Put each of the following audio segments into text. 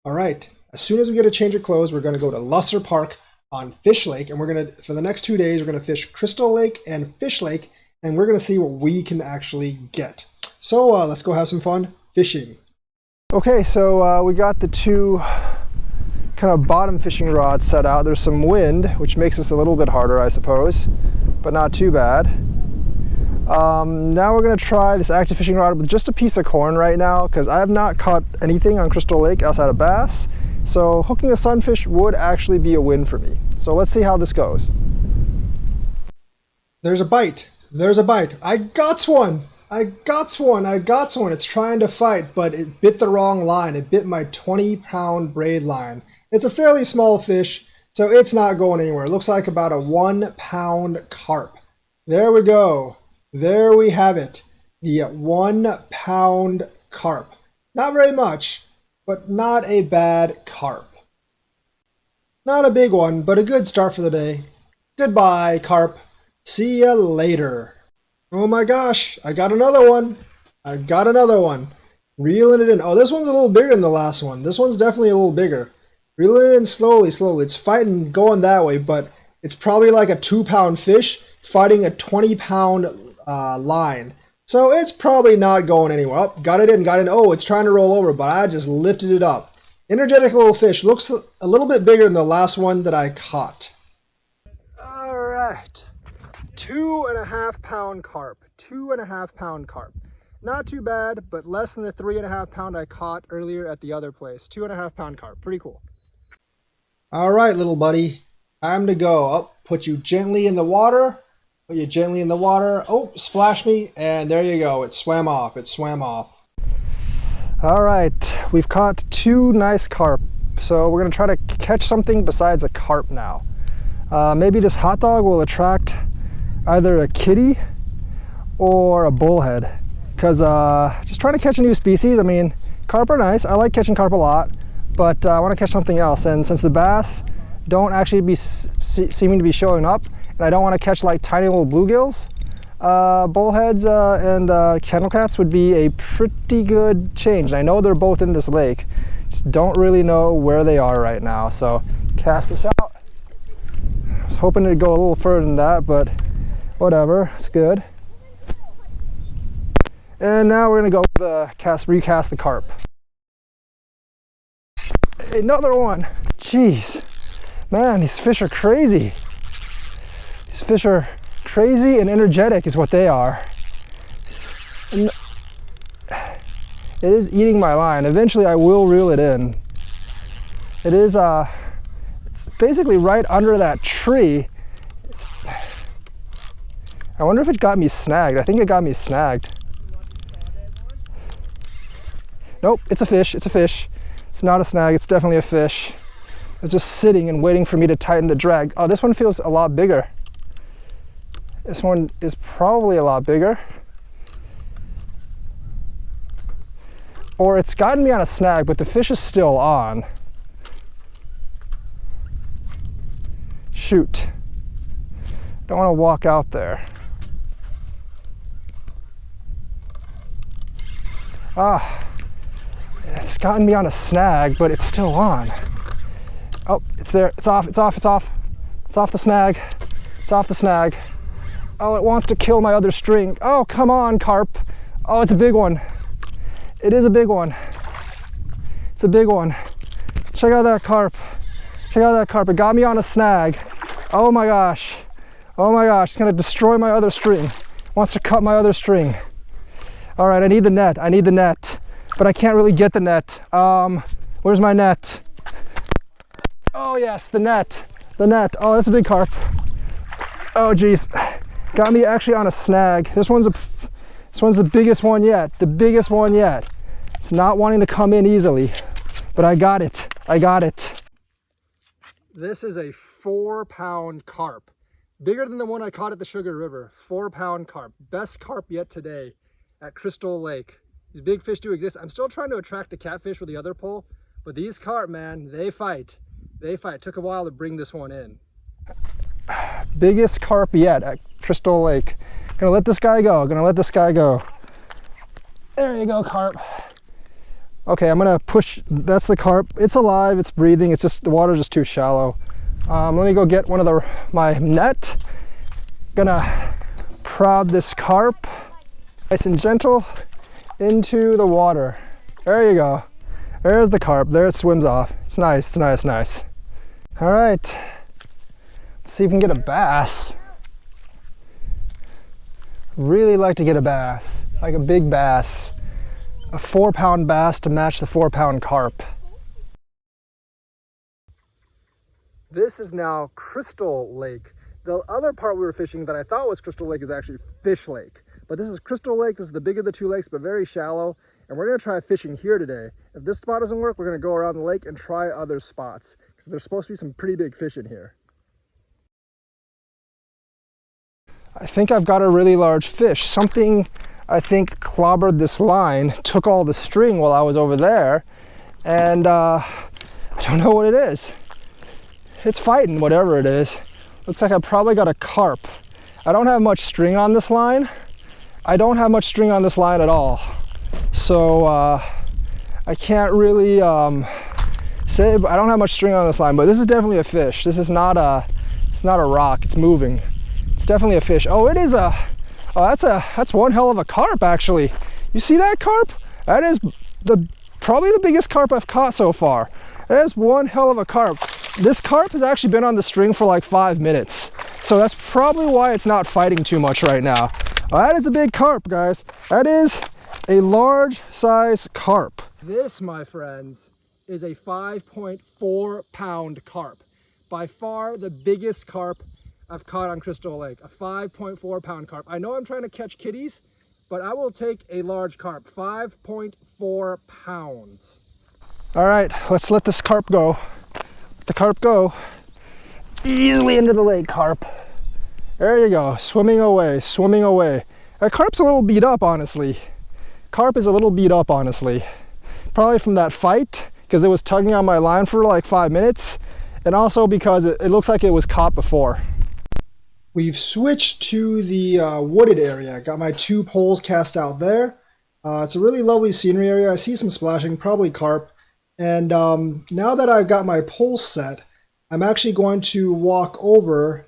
All right, as soon as we get a change of clothes, we're gonna go to Lusser Park on Fish Lake, and we're gonna, for the next 2 days, we're gonna fish Crystal Lake and Fish Lake, and we're gonna see what we can actually get. So let's go have some fun fishing. Okay, so we got the two kind of bottom fishing rods set out. There's some wind, which makes this a little bit harder, I suppose, but not too bad. Now we're going to try this active fishing rod with just a piece of corn right now, because I have not caught anything on Crystal Lake outside of bass. So hooking a sunfish would actually be a win for me. So let's see how this goes. There's a bite. There's a bite. I got one. I got one. I got one. It's trying to fight, but it bit the wrong line. It bit my 20-pound braid line. It's a fairly small fish, so it's not going anywhere. It looks like about a 1-pound carp. There we go. There we have it. The 1-pound carp. Not very much, but not a bad carp. Not a big one, but a good start for the day. Goodbye, carp. See ya later. Oh my gosh, I got another one. I got another one. Reeling it in. Oh, this one's a little bigger than the last one. This one's definitely a little bigger. Reeling it in slowly, slowly. It's fighting, going that way, but it's probably like a 2-pound fish fighting a 20-pound line. So it's probably not going anywhere. Oh, got it in, got it in. Oh, it's trying to roll over, but I just lifted it up. Energetic little fish. Looks a little bit bigger than the last one that I caught. All right. 2.5-pound carp. 2.5-pound carp. Not too bad, but less than the 3.5-pound I caught earlier at the other place. 2.5-pound carp. Pretty cool. All right, little buddy. Time to go. Oh, put you gently in the water. Put you gently in the water. Oh, splash me. And there you go. It swam off. It swam off. All right. We've caught 2 nice carp. So we're going to try to catch something besides a carp now. Maybe this hot dog will attract either a kitty or a bullhead, because just trying to catch a new species. I mean, carp are nice. I like catching carp a lot, but I want to catch something else. And since the bass don't actually be seeming to be showing up, and I don't want to catch like tiny little bluegills, bullheads and kennel cats would be a pretty good change. And I know they're both in this lake, just don't really know where they are right now. So cast this out. I was hoping to go a little further than that, but whatever, it's good. And now we're gonna go with the recast the carp. Another one. Jeez, man, these fish are crazy. These fish are crazy and energetic is what they are. And it is eating my line. Eventually I will reel it in. It is it's basically right under that tree. I wonder if it got me snagged. I think it got me snagged. Nope, it's a fish, it's a fish. It's not a snag, it's definitely a fish. It's just sitting and waiting for me to tighten the drag. Oh, this one feels a lot bigger. This one is probably a lot bigger. Or it's gotten me on a snag, but the fish is still on. Shoot. Don't want to walk out there. Ah, it's gotten me on a snag, but it's still on. Oh, it's there. It's off. It's off. It's off. It's off the snag. It's off the snag. Oh, it wants to kill my other string. Oh, come on, carp. Oh, it's a big one. It is a big one. It's a big one. Check out that carp. Check out that carp. It got me on a snag. Oh my gosh. Oh my gosh. It's gonna destroy my other string. It wants to cut my other string. All right, I need the net. I need the net, but I can't really get the net. Where's my net? Oh yes, the net. The net. Oh, that's a big carp. Oh geez, got me actually on a snag. This one's the biggest one yet. The biggest one yet. It's not wanting to come in easily, but I got it. I got it. This is a 4-pound carp. Bigger than the one I caught at the Sugar River. 4-pound carp. Best carp yet today at Crystal Lake. These big fish do exist. I'm still trying to attract the catfish with the other pole, but these carp, man, they fight. They fight. Took a while to bring this one in. Biggest carp yet at Crystal Lake. Gonna let this guy go. Gonna let this guy go. There you go, carp. Okay, I'm gonna push, that's the carp. It's alive, it's breathing, it's just, the water's just too shallow. Let me go get my net. Gonna prod this carp, nice and gentle, into the water. There you go. There's the carp, there it swims off. It's nice, it's nice, nice. All right, let's see if we can get a bass. Really like to get a bass, like a big bass. A 4-pound bass to match the 4-pound carp. This is now Crystal Lake. The other part we were fishing that I thought was Crystal Lake is actually Fish Lake. But this is Crystal Lake. This is the bigger of the two lakes, but very shallow. And we're gonna try fishing here today. If this spot doesn't work, we're gonna go around the lake and try other spots, because there's supposed to be some pretty big fish in here. I think I've got a really large fish. Something I think clobbered this line, took all the string while I was over there, and I don't know what it is. It's fighting, whatever it is. Looks like I probably got a carp. I don't have much string on this line. I don't have much string on this line at all. So I can't really say, I don't have much string on this line, but this is definitely a fish. This is not it's not a rock, it's moving. It's definitely a fish. Oh, it is that's one hell of a carp, actually. You see that carp? That is probably the biggest carp I've caught so far. That is one hell of a carp. This carp has actually been on the string for like 5 minutes. So that's probably why it's not fighting too much right now. That is a big carp, guys. That is a large size carp. This, my friends, is a 5.4 pound carp. By far the biggest carp I've caught on Crystal Lake, a 5.4 pound carp. I know I'm trying to catch kitties, but I will take a large carp, 5.4 pounds. All right, let's let this carp go. Let the carp go. Easily into the lake, carp. There you go, swimming away, swimming away. That carp's a little beat up, honestly. Carp is a little beat up, honestly. Probably from that fight, because it was tugging on my line for like 5 minutes, and also because it looks like it was caught before. We've switched to the wooded area. Got my 2 poles cast out there. It's a really lovely scenery area. I see some splashing, probably carp. And now that I've got my pole set, I'm actually going to walk over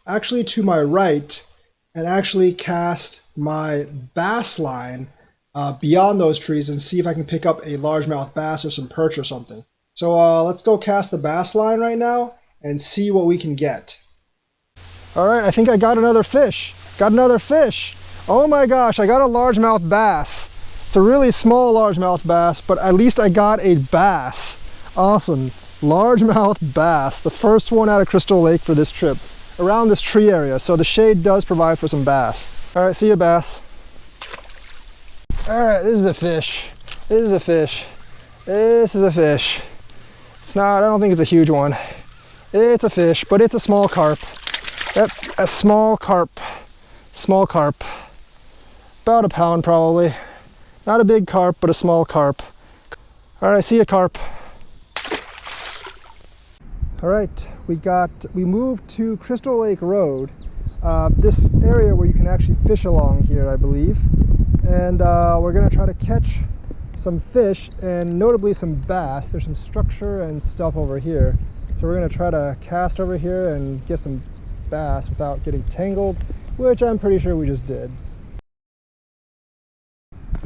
actually to my right and actually cast my bass line beyond those trees and see if I can pick up a largemouth bass or some perch or something. So let's go cast the bass line right now and see what we can get. All right, I think I got another fish. Got another fish. Oh my gosh, I got a largemouth bass. It's a really small largemouth bass, but at least I got a bass. Awesome. Largemouth bass, the first one out of Crystal Lake for this trip, around this tree area. So the shade does provide for some bass. All right, see you, bass. All right, this is a fish. This is a fish. This is a fish. It's not, I don't think it's a huge one. It's a fish, but it's a small carp. Yep, a small carp. Small carp. About a pound probably. Not a big carp, but a small carp. All right, see you, carp. All right, we moved to Crystal Lake Road. This area where you can actually fish along here, I believe. And we're gonna try to catch some fish and notably some bass. There's some structure and stuff over here. So we're gonna try to cast over here and get some bass without getting tangled, which I'm pretty sure we just did.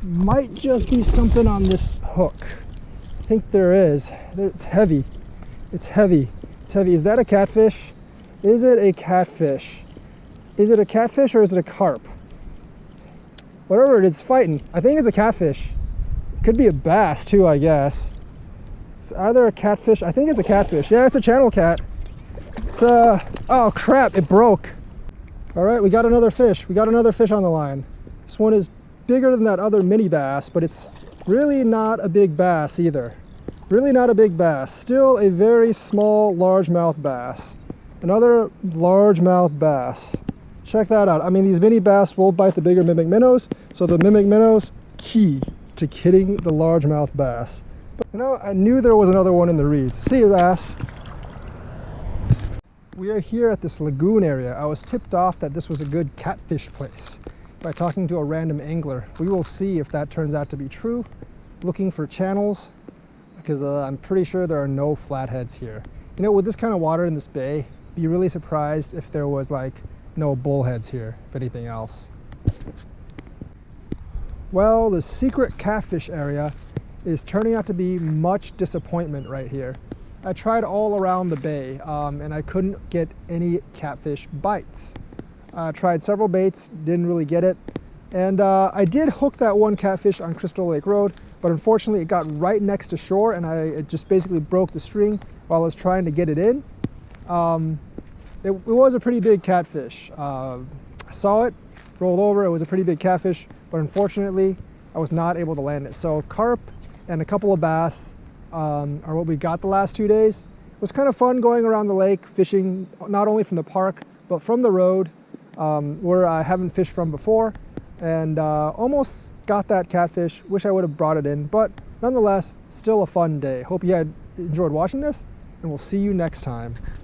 Might just be something on this hook. I think there is. It's heavy. It's heavy. It's heavy. Is that a catfish? Is it a catfish? Is it a catfish or is it a carp? Whatever it is, it's fighting. I think it's a catfish. Could be a bass too, I guess. It's either a catfish. I think it's a catfish. Yeah, it's a channel cat. It's oh crap, it broke. All right, we got another fish. We got another fish on the line. This one is bigger than that other mini bass, but it's really not a big bass either. Really not a big bass. Still a very small largemouth bass. Another largemouth bass. Check that out. I mean, these mini bass will bite the bigger mimic minnows, so the mimic minnows, key to hitting the largemouth bass. But you know, I knew there was another one in the reeds. See you, bass. We are here at this lagoon area. I was tipped off that this was a good catfish place by talking to a random angler. We will see if that turns out to be true. looking for channels because I'm pretty sure there are no flatheads here. You know, with this kind of water in this bay, be really surprised if there was like no bullheads here, if anything else. Well, the secret catfish area is turning out to be much disappointment right here. I tried all around the bay and I couldn't get any catfish bites. I tried several baits, didn't really get it. And I did hook that one catfish on Crystal Lake Road, but unfortunately it got right next to shore and it just basically broke the string while I was trying to get it in. It was a pretty big catfish. I saw it, rolled over, it was a pretty big catfish, but unfortunately I was not able to land it. So carp and a couple of bass are what we got the last 2 days. It was kind of fun going around the lake, fishing not only from the park, but from the road where I haven't fished from before, and almost got that catfish. Wish I would have brought it in, but nonetheless, still a fun day. Hope you had enjoyed watching this, and we'll see you next time.